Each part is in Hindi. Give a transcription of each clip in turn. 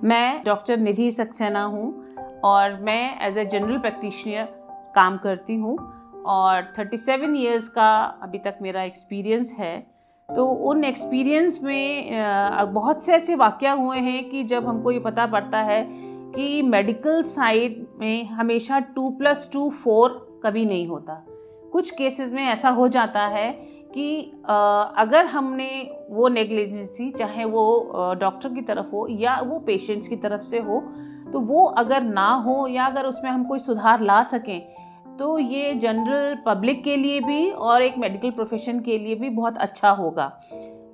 मैं डॉक्टर निधि सक्सेना हूँ और मैं एज ए जनरल प्रैक्टिशनर काम करती हूँ और 37 इयर्स का अभी तक मेरा एक्सपीरियंस है। तो उन एक्सपीरियंस में बहुत से ऐसे वाक़या हुए हैं कि जब हमको ये पता पड़ता है कि मेडिकल साइड में हमेशा 2+2 4 कभी नहीं होता। कुछ केसेस में ऐसा हो जाता है कि अगर हमने वो नेग्लिजेंसी, चाहे वो डॉक्टर की तरफ हो या वो पेशेंट्स की तरफ से हो, तो वो अगर ना हो या अगर उसमें हम कोई सुधार ला सकें तो ये जनरल पब्लिक के लिए भी और एक मेडिकल प्रोफेशन के लिए भी बहुत अच्छा होगा।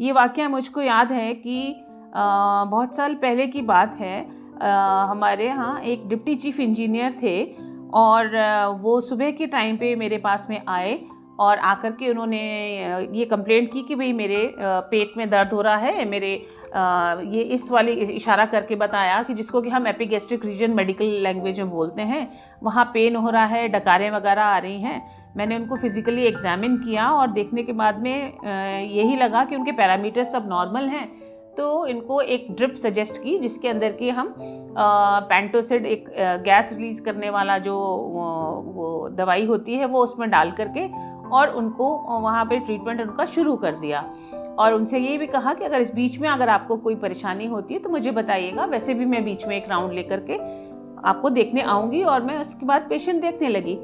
ये वाक़या मुझको याद है कि बहुत साल पहले की बात है। हमारे यहाँ एक डिप्टी चीफ इंजीनियर थे और वो सुबह के टाइम पे मेरे पास में आए और आकर के उन्होंने ये कंप्लेंट की कि भाई मेरे पेट में दर्द हो रहा है, मेरे ये इस वाली इशारा करके बताया कि जिसको कि हम एपिगैस्ट्रिक रीजन मेडिकल लैंग्वेज में बोलते हैं, वहाँ पेन हो रहा है, डकारें वगैरह आ रही हैं। मैंने उनको फिज़िकली एग्जामिन किया और देखने के बाद में यही लगा कि उनके पैरामीटर्स सब नॉर्मल हैं। तो इनको एक ड्रिप सजेस्ट की जिसके अंदर की हम पेंटोसिड, एक गैस रिलीज़ करने वाला जो वो दवाई होती है, वो उसमें डाल करके और उनको वहाँ पे ट्रीटमेंट उनका शुरू कर दिया। और उनसे ये भी कहा कि अगर इस बीच में अगर आपको कोई परेशानी होती है तो मुझे बताइएगा, वैसे भी मैं बीच में एक राउंड लेकर के आपको देखने आऊँगी। और मैं उसके बाद पेशेंट देखने लगी।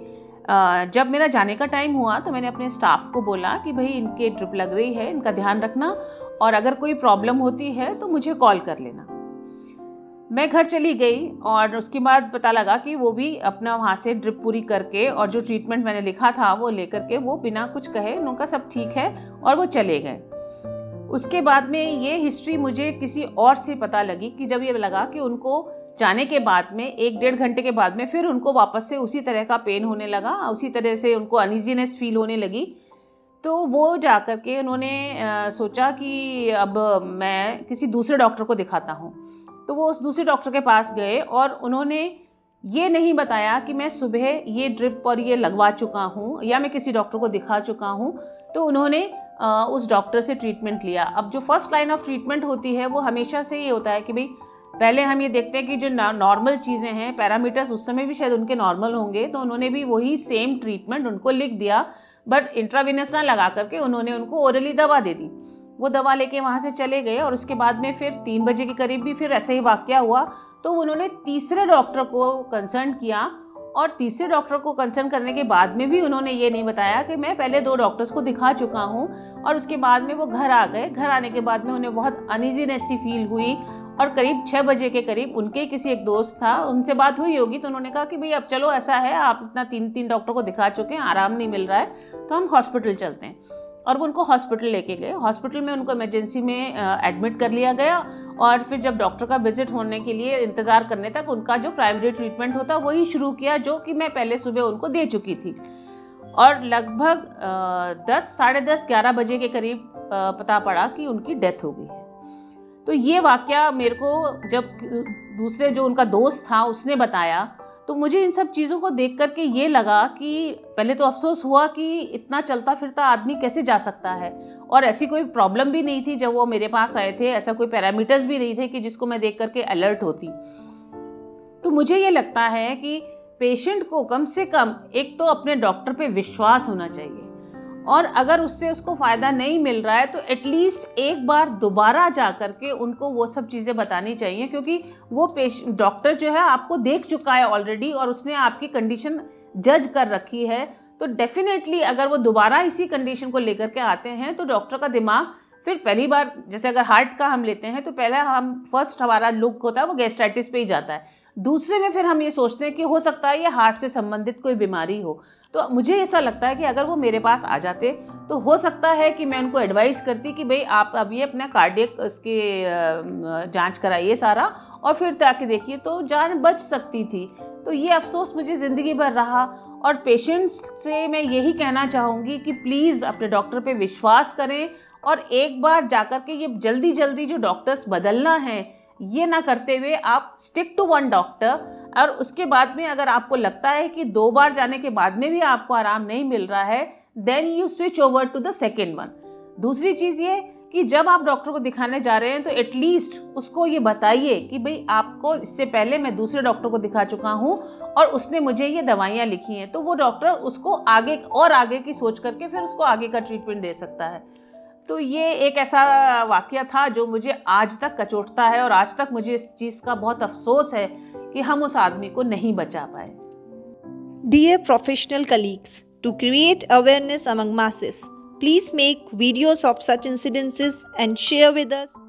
जब मेरा जाने का टाइम हुआ तो मैंने अपने स्टाफ को बोला कि भाई इनके ड्रिप लग रही है, इनका ध्यान रखना और अगर कोई प्रॉब्लम होती है तो मुझे कॉल कर लेना। मैं घर चली गई और उसके बाद पता लगा कि वो भी अपना वहाँ से ड्रिप पूरी करके और जो ट्रीटमेंट मैंने लिखा था वो लेकर के वो बिना कुछ कहे उनका सब ठीक है और वो चले गए। उसके बाद में ये हिस्ट्री मुझे किसी और से पता लगी कि जब ये लगा कि उनको जाने के बाद में 1-1.5 घंटे के बाद में फिर उनको वापस से उसी तरह का पेन होने लगा, उसी तरह से उनको अनईजीनेस फील होने लगी। तो वो जा कर के उन्होंने सोचा कि अब मैं किसी दूसरे डॉक्टर को दिखाता हूँ। तो वो उस दूसरे डॉक्टर के पास गए और उन्होंने ये नहीं बताया कि मैं सुबह ये ड्रिप और ये लगवा चुका हूँ या मैं किसी डॉक्टर को दिखा चुका हूँ। तो उन्होंने उस डॉक्टर से ट्रीटमेंट लिया। अब जो फर्स्ट लाइन ऑफ ट्रीटमेंट होती है वो हमेशा से ये होता है कि भाई पहले हम ये देखते हैं कि जो नॉर्मल चीज़ें हैं, पैरामीटर्स उस समय भी शायद उनके नॉर्मल होंगे, तो उन्होंने भी वही सेम ट्रीटमेंट उनको लिख दिया, बट इंट्रावेनस ना लगा करके उन्होंने उनको ओरली दवा दे दी। वो दवा लेके वहाँ से चले गए और उसके बाद में फिर 3 बजे के करीब भी फिर ऐसे ही वाक़या हुआ। तो उन्होंने तीसरे डॉक्टर को कंसर्न किया और तीसरे डॉक्टर को कंसर्न करने के बाद में भी उन्होंने ये नहीं बताया कि मैं पहले 2 डॉक्टर्स को दिखा चुका हूँ। और उसके बाद में वो घर आ गए। घर आने के बाद में उन्हें बहुत अनईजीनेस सी फील हुई और करीब 6 बजे के करीब उनके किसी एक दोस्त था, उनसे बात हुई होगी, तो उन्होंने कहा कि भाई अब चलो ऐसा है, आप इतना 3 डॉक्टर को दिखा चुके हैं, आराम नहीं मिल रहा है, तो हम हॉस्पिटल चलते हैं। और वो उनको हॉस्पिटल लेके गए। हॉस्पिटल में उनको इमरजेंसी में एडमिट कर लिया गया और फिर जब डॉक्टर का विजिट होने के लिए इंतज़ार करने तक उनका जो प्राइमरी ट्रीटमेंट होता वही शुरू किया, जो कि मैं पहले सुबह उनको दे चुकी थी। और लगभग 10, साढ़े 10, 11 बजे के करीब पता पड़ा कि उनकी डेथ हो गई है। तो ये वाक़या मेरे को जब दूसरे जो उनका दोस्त था उसने बताया, तो मुझे इन सब चीज़ों को देख कर के ये लगा कि पहले तो अफसोस हुआ कि इतना चलता फिरता आदमी कैसे जा सकता है। और ऐसी कोई प्रॉब्लम भी नहीं थी जब वो मेरे पास आए थे, ऐसा कोई पैरामीटर्स भी नहीं थे कि जिसको मैं देख कर के अलर्ट होती। तो मुझे ये लगता है कि पेशेंट को कम से कम एक तो अपने डॉक्टर पे विश्वास होना चाहिए और अगर उससे उसको फ़ायदा नहीं मिल रहा है तो एटलीस्ट एक बार दोबारा जा कर के उनको वो सब चीज़ें बतानी चाहिए, क्योंकि वो डॉक्टर जो है आपको देख चुका है ऑलरेडी और उसने आपकी कंडीशन जज कर रखी है। तो डेफिनेटली अगर वो दोबारा इसी कंडीशन को लेकर के आते हैं तो डॉक्टर का दिमाग फिर पहली बार, जैसे अगर हार्ट का हम लेते हैं तो पहले हम फर्स्ट हमारा लुक होता है वो गैस्ट्राइटिस पे ही जाता है, दूसरे में फिर हम ये सोचते हैं कि हो सकता है ये हार्ट से संबंधित कोई बीमारी हो। तो मुझे ऐसा लगता है कि अगर वो मेरे पास आ जाते तो हो सकता है कि मैं उनको एडवाइस करती कि भाई आप अब ये अपना कार्डियक इसके जांच कराइए सारा और फिर ताकि देखिए, तो जान बच सकती थी। तो ये अफसोस मुझे ज़िंदगी भर रहा। और पेशेंट्स से मैं यही कहना चाहूँगी कि प्लीज़ अपने डॉक्टर पे विश्वास करें और एक बार जाकर के ये जल्दी जल्दी जो डॉक्टर्स बदलना है ये ना करते हुए आप स्टिक टू 1 डॉक्टर। और उसके बाद में अगर आपको लगता है कि 2 बार जाने के बाद में भी आपको आराम नहीं मिल रहा है, then you switch over to the second one. दूसरी चीज़ ये कि जब आप डॉक्टर को दिखाने जा रहे हैं तो एटलीस्ट उसको ये बताइए कि भाई आपको इससे पहले मैं दूसरे डॉक्टर को दिखा चुका हूँ और उसने मुझे ये दवाइयाँ लिखी हैं, तो वो डॉक्टर उसको आगे की सोच करके फिर उसको आगे का ट्रीटमेंट दे सकता है। तो ये एक ऐसा वाकया था जो मुझे आज तक कचोटता है और आज तक मुझे इस चीज़ का बहुत अफसोस है कि हम उस आदमी को नहीं बचा पाए। Dear professional colleagues, to create awareness among masses, please make videos of such incidences and share with us.